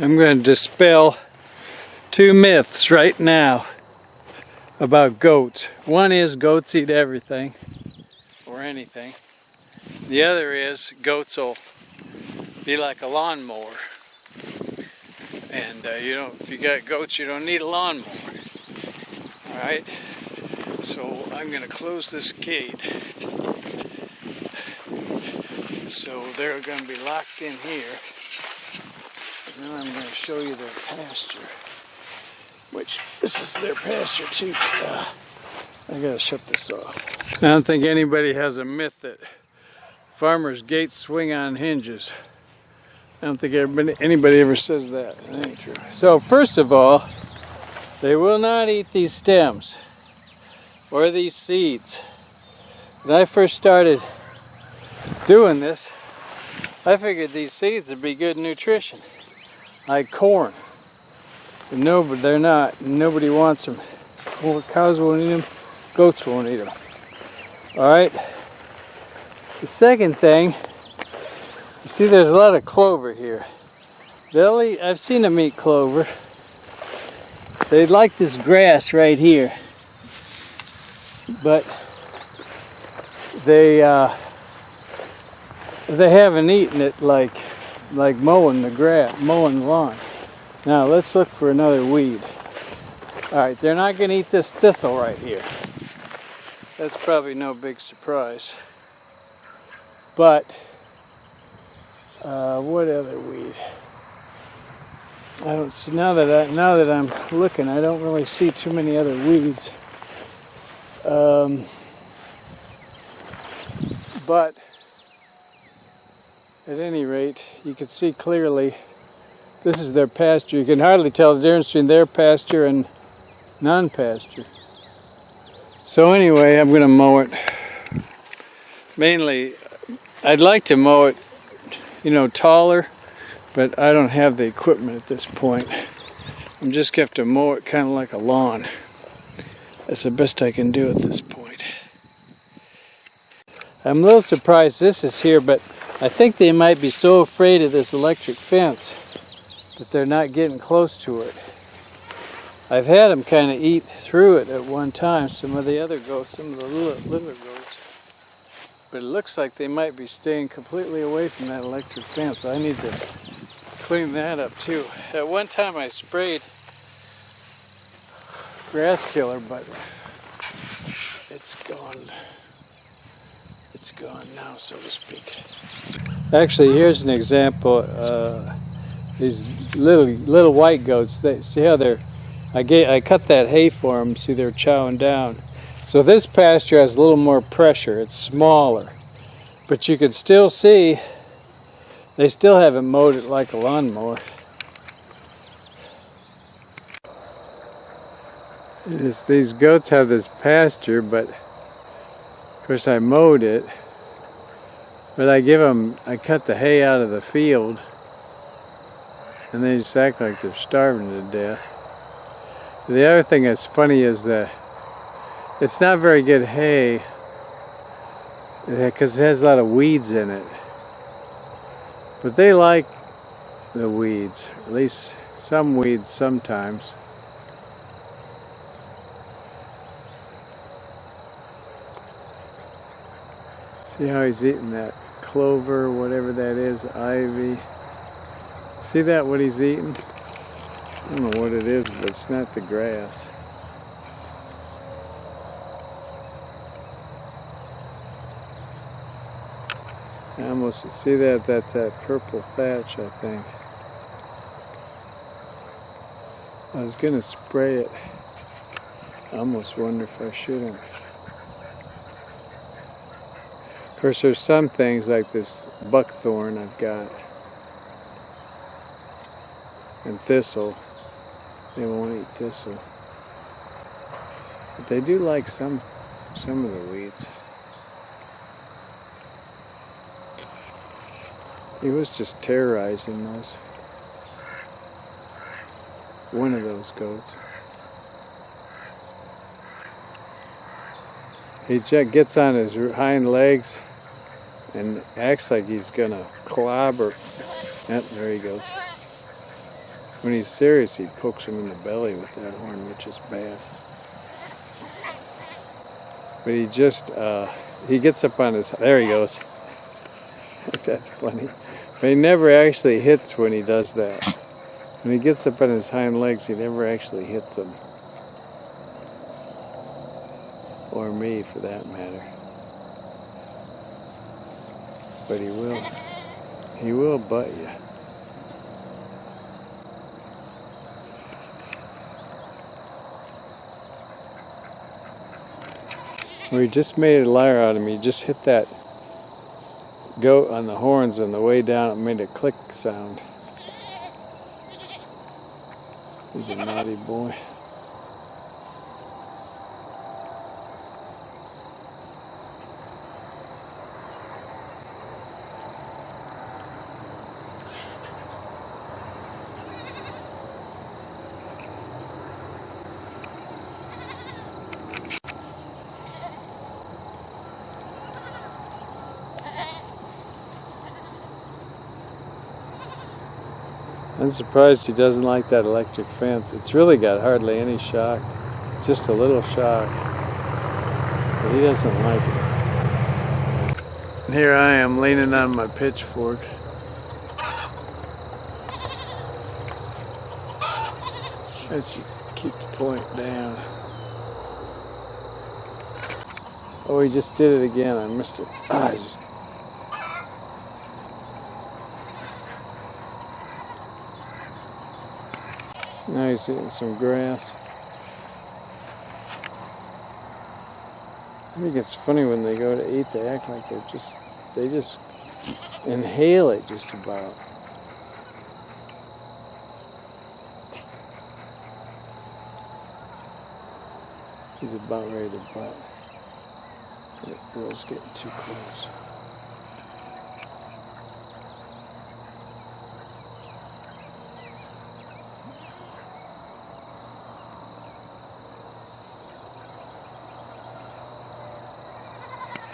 I'm going to dispel two myths right now about goats. One is goats eat everything or anything. The other is goats will be like a lawnmower. And if you got goats, you don't need a lawnmower. All right. So I'm going to close this gate. So they're going to be locked in here. And then I'm going to show you their pasture. Which, this is their pasture too. I got to shut this off. I don't think anybody has a myth that farmers' gates swing on hinges. I don't think anybody ever says that. That ain't true. So first of all, they will not eat these stems or these seeds. When I first started doing this, I figured these seeds would be good nutrition, like corn. But no, but they're not. Nobody wants them. Cows won't eat them. Goats won't eat them. All right. The second thing. You see, there's a lot of clover here. They'll eat, I've seen them eat clover. They like this grass right here, but they haven't eaten it like mowing the grass, mowing the lawn. Now let's look for another weed. All right, they're not going to eat this thistle right here. That's probably no big surprise. But what other weed? I don't see, now that I'm looking, I don't really see too many other weeds. But at any rate, you can see clearly this is their pasture. You can hardly tell the difference between their pasture and non-pasture. So anyway, I'm going to mow it. Mainly, I'd like to mow it taller, but I don't have the equipment at this point. I'm just going to have to mow it kind of like a lawn. That's the best I can do at this point. I'm a little surprised this is here, but I think they might be so afraid of this electric fence that they're not getting close to it. I've had them kind of eat through it at one time, some of the other goats, some of the little goats. But it looks like they might be staying completely away from that electric fence. I need to clean that up too. At one time I sprayed grass killer, but it's gone. It's gone now, so to speak. Actually, here's an example. These little white goats. See how they're? I cut that hay for them. See, they're chowing down. So this pasture has a little more pressure. It's smaller. But you can still see they still haven't mowed it like a lawnmower. These goats have this pasture, but of course I mowed it. But I cut the hay out of the field, and they just act like they're starving to death. The other thing that's funny is that it's not very good hay because it has a lot of weeds in it. But they like the weeds, at least some weeds sometimes. See how he's eating that clover, whatever that is, ivy. See that, what he's eating? I don't know what it is, but it's not the grass. I almost see that, that's that purple thatch, I think. I was going to spray it. I almost wonder if I shouldn't. Of course, there's some things like this buckthorn I've got. And thistle. They won't eat thistle. But they do like some of the weeds. He was just terrorizing those. One of those goats. He gets on his hind legs and acts like he's gonna clobber. Yep, there he goes. When he's serious, he pokes him in the belly with that horn, which is bad. But he just, he gets up on his, there he goes. That's funny. But he never actually hits when he does that. When he gets up on his hind legs, he never actually hits them. Or me, for that matter. But he will butt you. We just made a liar out of me. Just hit that goat on the horns, and the way down it made a click sound. He's a naughty boy. I'm surprised he doesn't like that electric fence. It's really got hardly any shock, just a little shock, but he doesn't like it. And here I am leaning on my pitchfork. Let's keep the point down. Oh, he just did it again. I missed it. Now he's eating some grass. I think it's funny when they go to eat, they act like they just inhale it just about. He's about ready to butt. The girl's getting too close.